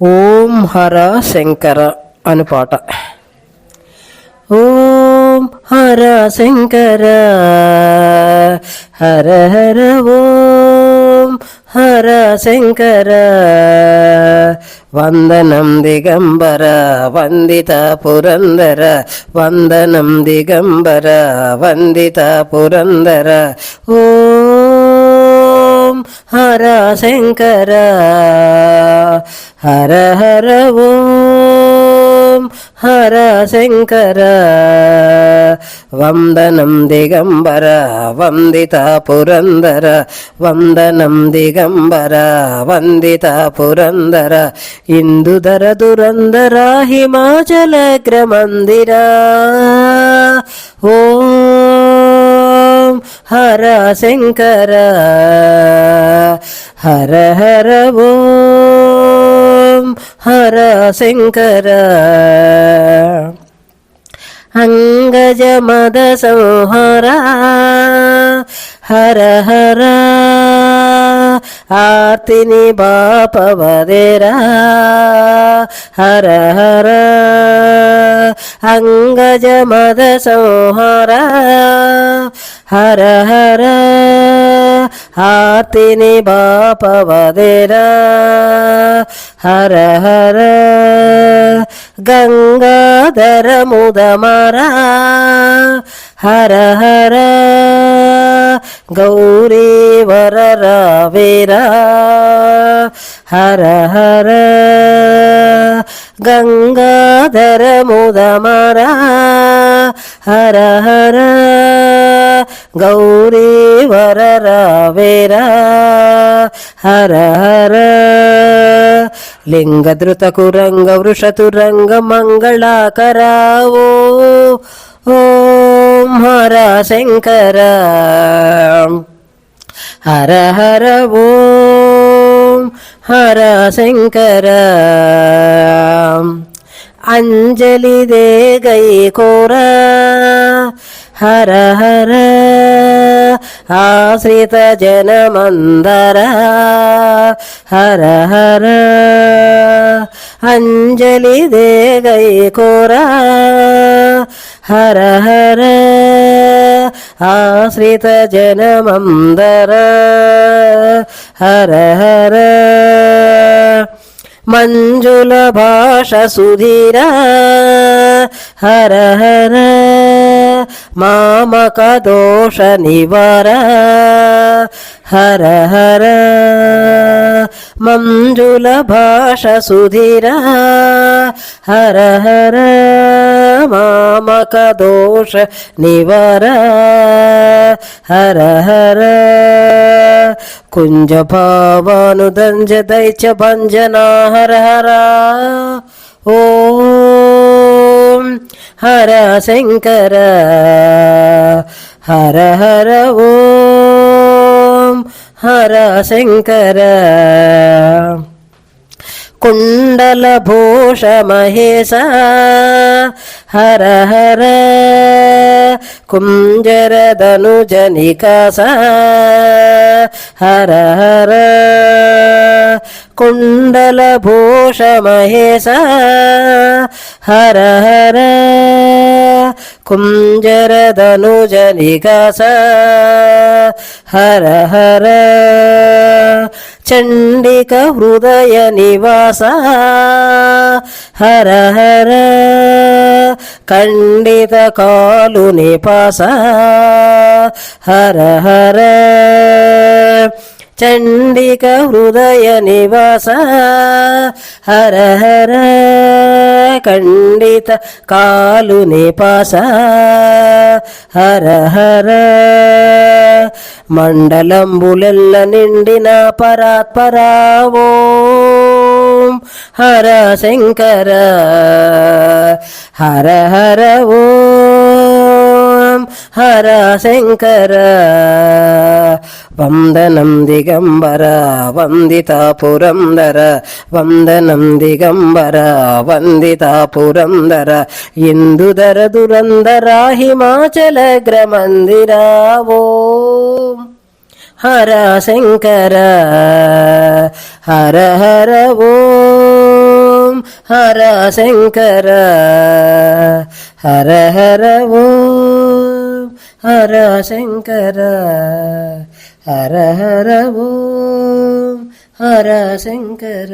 ఓం హర శంకర అను పాట. ఓం హర శంకర హర హర ఓం హర శంకర వందనం దిగంబర వందిత పురందర వందనం దిగంబర వందిత పురందర. ఓం హర శంకర హర హర ఓం హర శంకర వందనం దిగంబర వందిత పురందర వందనం దిగంబర వందిత పురందర. ఇందుధర దురందర హిమాచలగ్రమందిర. ఓం హర శంకర హర హర ఓం హర శంకర. అంగజ మద సంహార హర హర ఆర్తిని బాపవదేరా హర హర. అంగజ మద సంహార హర హర ఆర్తిని బాపవదేరా హర హర. గంగాధర ముదమరా హర హర గౌరీవర రావేరా హర హర. గంగాధర ముదమరా హర హర గౌరీవర రావేరా హర హర. లింగధృత కురంగ వృషతురంగ మంగళాకరావో. ఓం హర శంకర హర హర ఓం హర శంకర. అంజలి దే గై కోర హర హర ఆశ్రిత జనమందర హర హర. అంజలి దే గై కోర హర హర ఆశ్రిత జనమందర హర హర. మంజుల భాష సుధీర హర హర మామక దోష నివార హర హర. మంజుల భాష సుధీర హర హర మామక దోష నివార హర హర. కుంజ భావానుదంజ దైత్య భంజనా హర హర. ఓం హర శంకర హర హర ఓం హర శంకర. కుండల భూష మహేశ హర హర కుంజర ధనుజ నికాస హర హర. కుండల భూష మహేశ హర హర కుంజర ధనుజ నికాస హర హర. చండిక హృదయ నివాస హర హర ఖండిత కాలు నిపాస హర హర. చండిక హృదయ నివాస హర హర ఖండిత కాలు నిపాస హర హర. మండలంబులెల్ల నిండిన పరాత్పరావో హర శంకర హర హర ఓం హర శంకర. వందనం దిగంబర వందిత పురందర వందనం దిగంబర వందిత పురందర. ఇందుధర దురందర హిమాచలగ్రమందిర. ఓం హర శంకర హర హర ఓం హర శంకర హర హర ఓం హర శంకర హర హర ఓం హర శంకర